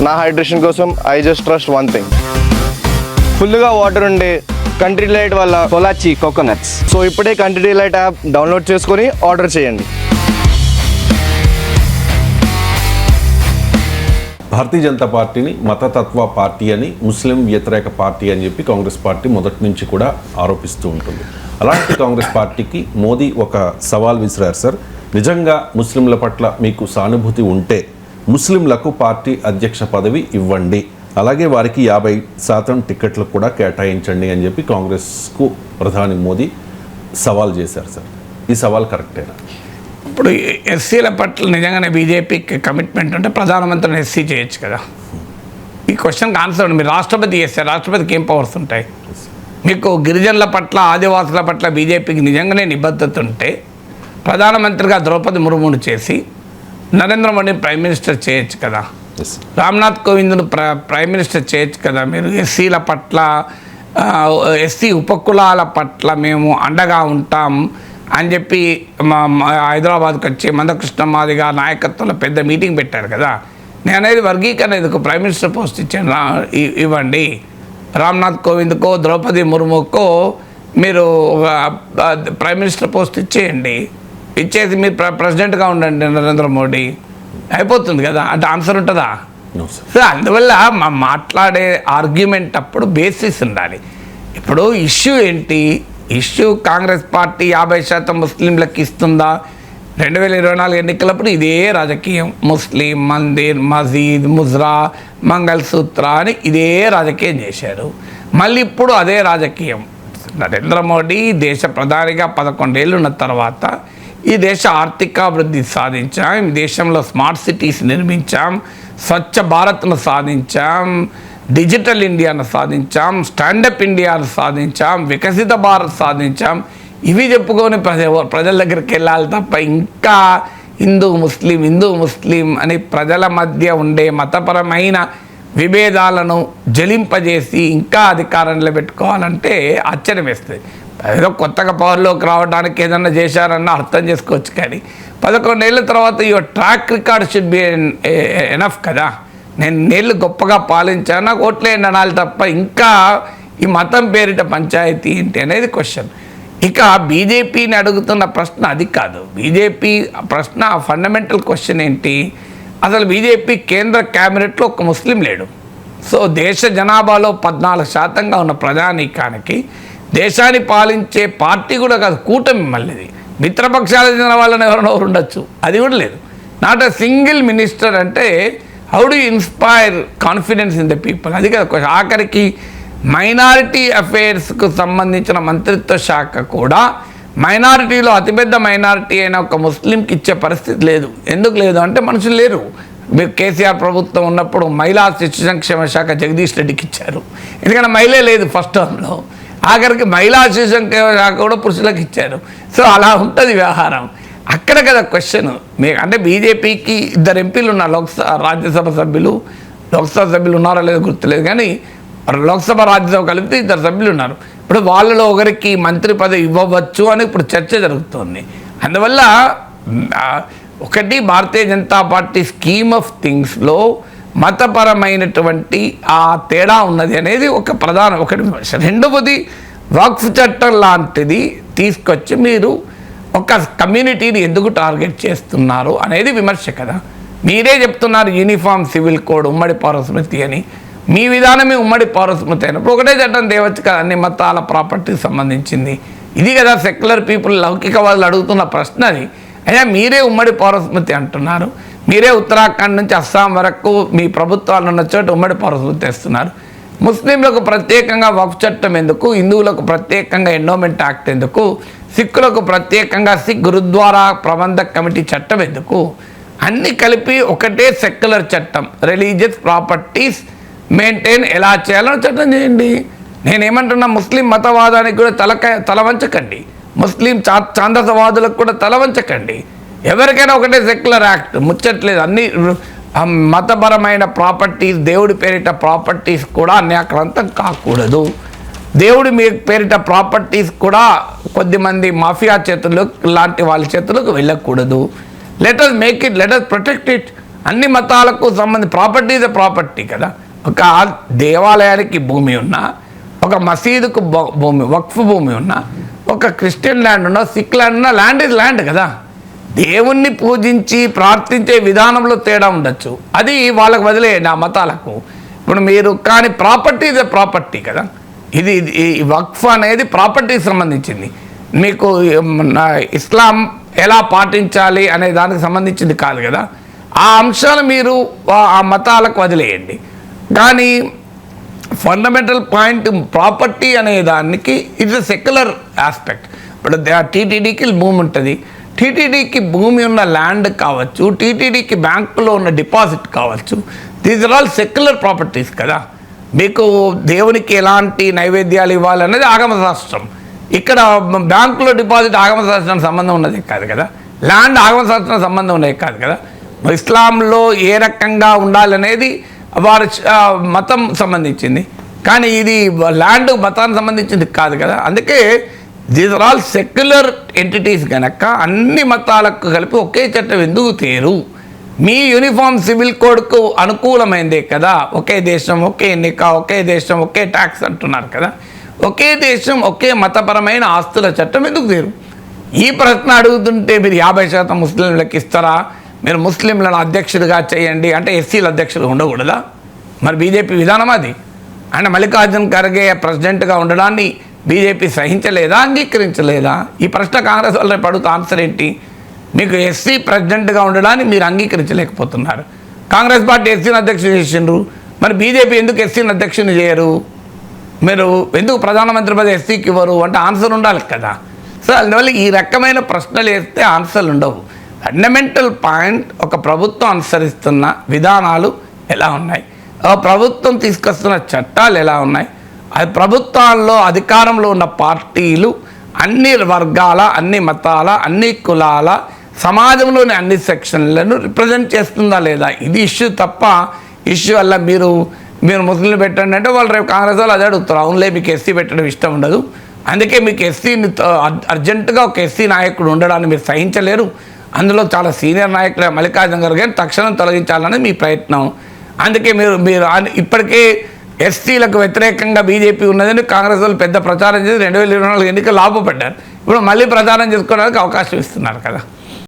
నా హైడ్రేషన్ కోసం I just trust one thing, ఫుల్గా వాటర్ ఉండే కంట్రీ డిలైట్ వల్ల పొలాచి కోకోనట్స్. సో ఇప్పుడే కంట్రీ డిలైట్ యాప్ డౌన్లోడ్ చేసుకొని ఆర్డర్ చేయండి. భారతీయ జనతా పార్టీని మతతత్వ పార్టీ అని, ముస్లిం వ్యతిరేక పార్టీ అని చెప్పి కాంగ్రెస్ పార్టీ మొదటి నుంచి కూడా ఆరోపిస్తూ ఉంటుంది. అలాంటి కాంగ్రెస్ పార్టీకి మోదీ ఒక సవాల్ విసిరారు సార్. నిజంగా ముస్లింల పట్ల మీకు సానుభూతి ఉంటే ముస్లింలకు పార్టీ అధ్యక్ష పదవి ఇవ్వండి, అలాగే వారికి 50% టికెట్లు కూడా కేటాయించండి అని చెప్పి కాంగ్రెస్కు ప్రధాని మోదీ సవాల్ చేశారు సార్. ఈ సవాల్ కరెక్టేనా? ఇప్పుడు ఎస్సీల పట్ల నిజంగానే బీజేపీకి కమిట్మెంట్ ఉంటే ప్రధానమంత్రిని ఎస్సీ చేయొచ్చు కదా. ఈ క్వశ్చన్కి ఆన్సర్ ఉంది. మీరు రాష్ట్రపతి చేస్తే రాష్ట్రపతికి ఏం పవర్స్ ఉంటాయి? మీకు గిరిజనుల పట్ల, ఆదివాసుల పట్ల బీజేపీకి నిజంగానే నిబద్ధత ఉంటే ప్రధానమంత్రిగా ద్రౌపది ముర్మును చేసి నరేంద్ర మోడీని ప్రైమ్ మినిస్టర్ చేయొచ్చు కదా. రామ్నాథ్ కోవింద్ను ప్రైమ్ మినిస్టర్ చేయొచ్చు కదా. మీరు ఎస్సీల పట్ల, ఎస్సీ ఉపకులాల పట్ల మేము అండగా ఉంటాం అని చెప్పి హైదరాబాద్కి వచ్చి మందకృష్ణ మాదిగ నాయకత్వంలో పెద్ద మీటింగ్ పెట్టారు కదా. నేను అనేది వర్గీకరణ ఎందుకు ప్రైమ్ మినిస్టర్ పోస్ట్ ఇచ్చాను ఇవ్వండి. రామ్నాథ్ కోవింద్కో ద్రౌపది ముర్ముకో మీరు ప్రైమ్ మినిస్టర్ పోస్ట్ ఇచ్చేయండి. ఇచ్చేసి మీరు ప్రెసిడెంట్గా ఉండండి నరేంద్ర మోడీ, అయిపోతుంది కదా. అంటే ఆన్సర్ ఉంటుందా? సో అందువల్ల మాట్లాడే ఆర్గ్యుమెంట్ అప్పుడు బేసిస్ ఉండాలి. ఇప్పుడు ఇష్యూ ఏంటి? ఇష్యూ కాంగ్రెస్ పార్టీ 50% ముస్లింలకు ఇస్తుందా? 2024 ఎన్నికలప్పుడు ఇదే రాజకీయం. ముస్లిం, మందిర్, మసీద్, ముజ్రా, మంగళసూత్ర అని ఇదే రాజకీయం చేశారు. మళ్ళీ ఇప్పుడు అదే రాజకీయం. నరేంద్ర మోడీ దేశ ప్రధానిగా 11 ఏళ్ళు ఉన్న తర్వాత ఈ దేశ ఆర్థికాభివృద్ధి సాధించాం, ఈ దేశంలో స్మార్ట్ సిటీస్ నిర్మించాం, స్వచ్ఛ భారత్ను సాధించాం, డిజిటల్ ఇండియాను సాధించాం, స్టాండప్ ఇండియాను సాధించాం, వికసిత భారత్ సాధించాం. ఇవి చెప్పుకొని ప్రజల దగ్గరికి వెళ్ళాలి తప్ప ఇంకా హిందూ ముస్లిం అని ప్రజల మధ్య ఉండే మతపరమైన విభేదాలను జలింపజేసి ఇంకా అధికారంలో పెట్టుకోవాలంటే ఆశ్చర్యం వేస్తుంది. ఏదో కొత్తగా పవర్లోకి రావడానికి ఏదన్నా చేశారన్న అర్థం చేసుకోవచ్చు, కానీ 11 ఏళ్ళ తర్వాత your track record should be enough కదా. నేను నేళ్ళు గొప్పగా పాలించాను, నాకు ఓట్లేయండి అనాలి తప్ప ఇంకా ఈ మతం పేరిట పంచాయతీ ఏంటి అనేది క్వశ్చన్. ఇక బీజేపీని అడుగుతున్న ప్రశ్న అది కాదు. బీజేపీ ప్రశ్న ఫండమెంటల్ క్వశ్చన్ ఏంటి? అసలు బీజేపీ కేంద్ర క్యాబినెట్లో ఒక ముస్లిం లేడు. సో దేశ జనాభాలో 14% ఉన్న ప్రజానీకానికి దేశాన్ని పాలించే పార్టీ కూడా కాదు, కూటమి. మళ్ళీది మిత్రపక్షాలకు చెందిన వాళ్ళని ఎవరైనా ఉండొచ్చు, అది కూడా లేదు. Not a single minister. అంటే how do inspire confidence in the people? అది కదా. ఆఖరికి మైనారిటీ అఫైర్స్కు సంబంధించిన మంత్రిత్వ శాఖ కూడా మైనారిటీలో అతిపెద్ద మైనారిటీ అయిన ఒక ముస్లింకి ఇచ్చే పరిస్థితి లేదు. ఎందుకు లేదు అంటే మనుషులు లేరు. మీరు కేసీఆర్ ప్రభుత్వం ఉన్నప్పుడు మహిళా శిశు సంక్షేమ శాఖ జగదీష్ రెడ్డికి ఇచ్చారు, ఎందుకంటే మహిళే లేదు ఫస్ట్ టర్మ్లో. ఆఖరికి మహిళా శిశు సంక్షేమ శాఖ కూడా పురుషులకు ఇచ్చారు. సో అలా ఉంటుంది వ్యవహారం. అక్కడ కదా క్వశ్చన్. అంటే బీజేపీకి 2 ఎంపీలు ఉన్నారు, రాజ్యసభ సభ్యులు. లోక్సభ సభ్యులు ఉన్నారో లేదో గుర్తులేదు, కానీ లోక్సభ రాజ్యసభ కలిపితే 2 సభ్యులు ఉన్నారు. ఇప్పుడు వాళ్ళలో ఒకరికి మంత్రి పదవి ఇవ్వవచ్చు అని ఇప్పుడు చర్చ జరుగుతోంది. అందువల్ల ఒకటి, Bharatiya Janata party scheme of థింగ్స్లో మతపరమైనటువంటి ఆ తేడా ఉన్నది అనేది ఒకటి విమర్శ. రెండవది, వక్ఫ్ చట్టం లాంటిది తీసుకొచ్చి మీరు ఒక కమ్యూనిటీని ఎందుకు టార్గెట్ చేస్తున్నారు అనేది విమర్శ కదా. మీరే చెప్తున్నారు యూనిఫామ్ సివిల్ కోడ్, ఉమ్మడి పౌరస్మృతి అని. మీ విధానమే ఉమ్మడి పౌరస్మృతి అయినప్పుడు ఒకటే చట్టం తేవచ్చు కదా, అన్ని మతాల ప్రాపర్టీకి సంబంధించింది. ఇది కదా సెక్యులర్ పీపుల్, లౌకికవాదులు అడుగుతున్న ప్రశ్న అది. అయినా మీరే ఉమ్మడి పౌరస్మృతి అంటున్నారు. మీరే ఉత్తరాఖండ్ నుంచి అస్సాం వరకు మీ ప్రభుత్వాలు ఉన్న చోట ఉమ్మడి పౌరస్మృతి తెస్తున్నారు. ముస్లింలకు ప్రత్యేకంగా వక్ఫ్ చట్టం ఎందుకు? హిందువులకు ప్రత్యేకంగా ఎండోమెంట్ యాక్ట్ ఎందుకు? సిక్కులకు ప్రత్యేకంగా సిక్ గురుద్వారా ప్రబంధక్ కమిటీ చట్టం ఎందుకు? అన్నీ కలిపి ఒకటే సెక్యులర్ చట్టం, రిలీజియస్ ప్రాపర్టీస్ మెయింటైన్ ఎలా చేయాలో చట్టం చేయండి. నేనేమంటున్నా, ముస్లిం మతవాదానికి కూడా తల వంచకండి, ముస్లిం ఛాందసవాదులకు కూడా తల వంచకండి. ఎవరికైనా ఒకటే సెక్యులర్ యాక్ట్, ముచ్చట్లేదు. అన్ని మతపరమైన ప్రాపర్టీస్, దేవుడి పేరిట ప్రాపర్టీస్ కూడా అన్యాక్రాంతం కాకూడదు. దేవుడి మీ పేరిట ప్రాపర్టీస్ కూడా కొద్దిమంది మాఫియా చేతుల్లో లాంటి వాళ్ళ చేతులకు వెళ్ళకూడదు. Let us make it, let us protect it. అన్ని మతాలకు సంబంధించి ప్రాపర్టీ ఇస్ ప్రాపర్టీ కదా. ఒక దేవాలయానికి భూమి ఉన్నా, ఒక మసీదుకు భూమి వక్ఫ్ భూమి ఉన్నా, ఒక క్రిస్టియన్ ల్యాండ్ ఉన్నా, సిక్ ల్యాండ్ ఉన్నా, ల్యాండ్ ఇస్ ల్యాండ్ కదా. దేవుణ్ణి పూజించి ప్రార్థించే విధానంలో తేడా ఉండొచ్చు, అది వాళ్ళకు వదిలేయండి ఆ మతాలకు. ఇప్పుడు మీరు కానీ ప్రాపర్టీ ఇస్ ప్రాపర్టీ కదా. ఇది వక్ఫ్ అనేది ప్రాపర్టీకి సంబంధించింది. మీకు ఇస్లాం ఎలా పాటించాలి అనే దానికి సంబంధించింది కాదు కదా. ఆ అంశాలు మీరు ఆ మతాలకు వదిలేయండి. కానీ ఫండమెంటల్ పాయింట్ ప్రాపర్టీ అనే దానికి ఇట్స్ ఎ సెక్యులర్ ఆస్పెక్ట్. ఇప్పుడు టీటీడీకి భూమి ఉంటుంది, టీటీడీకి భూమి ఉన్న ల్యాండ్ కావచ్చు, టీటీడీకి బ్యాంకులో ఉన్న డిపాజిట్ కావచ్చు, these are all secular properties కదా. మీకు దేవునికి ఎలాంటి నైవేద్యాలు ఇవ్వాలనేది ఆగమశాస్త్రం. ఇక్కడ బ్యాంకులో డిపాజిట్ ఆగమశాస్త్రానికి సంబంధం ఉన్నది కాదు కదా, ల్యాండ్ ఆగమశాస్త్రానికి సంబంధం ఉన్నది కాదు కదా. ఇస్లాంలో ఏ రకంగా ఉండాలనేది వారి మతం సంబంధించింది, కానీ ఇది ల్యాండ్ మతానికి సంబంధించింది కాదు కదా. అందుకే these are all secular entities కనుక అన్ని మతాలకు కలిపి ఒకే చట్టం ఎందుకు తేరు? మీ యూనిఫామ్ సివిల్ కోడ్కు అనుకూలమైందే కదా. ఒకే దేశం ఒకే ఎన్నిక, ఒకే దేశం ఒకే ట్యాక్స్ అంటున్నారు కదా. ఒకే దేశం ఒకే మతపరమైన ఆస్తుల చట్టం ఎందుకు తేరు? ఈ ప్రశ్న అడుగుతుంటే మీరు 50% ముస్లింలకు ఇస్తారా, మీరు ముస్లింలను అధ్యక్షుడిగా చేయండి అంటే ఎస్సీల అధ్యక్షుడు ఉండకూడదా? మరి బీజేపీ విధానం అది. ఆయన మల్లికార్జున్ ఖర్గే ప్రెసిడెంట్గా ఉండడాన్ని బీజేపీ సహించలేదా, అంగీకరించలేదా? ఈ ప్రశ్న కాంగ్రెస్ వాళ్ళు రేపు అడుగుతా ఆన్సర్ ఏంటి? మీకు ఎస్సీ ప్రెసిడెంట్గా ఉండడాన్ని మీరు అంగీకరించలేకపోతున్నారు. కాంగ్రెస్ పార్టీ ఎస్సీని అధ్యక్షుని చేసిండ్రు, మరి బీజేపీ ఎందుకు ఎస్సీని అధ్యక్షుని చేయరు? మీరు ఎందుకు ప్రధానమంత్రి పదవి ఎస్సీకి ఇవ్వరు అంటే ఆన్సర్ ఉండాలి కదా. సో అందువల్ల ఈ రకమైన ప్రశ్నలు వేస్తే ఆన్సర్లు ఉండవు. ఫండమెంటల్ పాయింట్, ఒక ప్రభుత్వం అనుసరిస్తున్న విధానాలు ఎలా ఉన్నాయి, ప్రభుత్వం తీసుకొస్తున్న చట్టాలు ఎలా ఉన్నాయి, అది ప్రభుత్వాల్లో అధికారంలో ఉన్న పార్టీలు అన్ని వర్గాల, అన్ని మతాల, అన్ని కులాల, సమాజంలోని అన్ని సెక్షన్లను రిప్రజెంట్ చేస్తుందా లేదా, ఇది ఇష్యూ తప్ప ఇష్యూ వల్ల మీరు ముస్లింలు పెట్టండి అంటే వాళ్ళు రేపు కాంగ్రెస్ వాళ్ళు అదే అడుగుతారు. అవునులే మీకు ఎస్సీ పెట్టడం ఇష్టం ఉండదు, అందుకే మీకు ఎస్సీని అర్జెంటుగా ఒక ఎస్సీ నాయకుడు ఉండడాన్ని మీరు సహించలేరు, అందులో చాలా సీనియర్ నాయకులు మల్లికార్జున ఖర్గే తక్షణం తొలగించాలని మీ ప్రయత్నం. అందుకే మీరు ఇప్పటికే ఎస్సీలకు వ్యతిరేకంగా బీజేపీ ఉన్నదని కాంగ్రెస్ వాళ్ళు పెద్ద ప్రచారం చేసి 2024 ఎన్నికలు లాభపడ్డారు. ఇప్పుడు మళ్ళీ ప్రచారం చేసుకోవడానికి అవకాశం ఇస్తున్నారు కదా.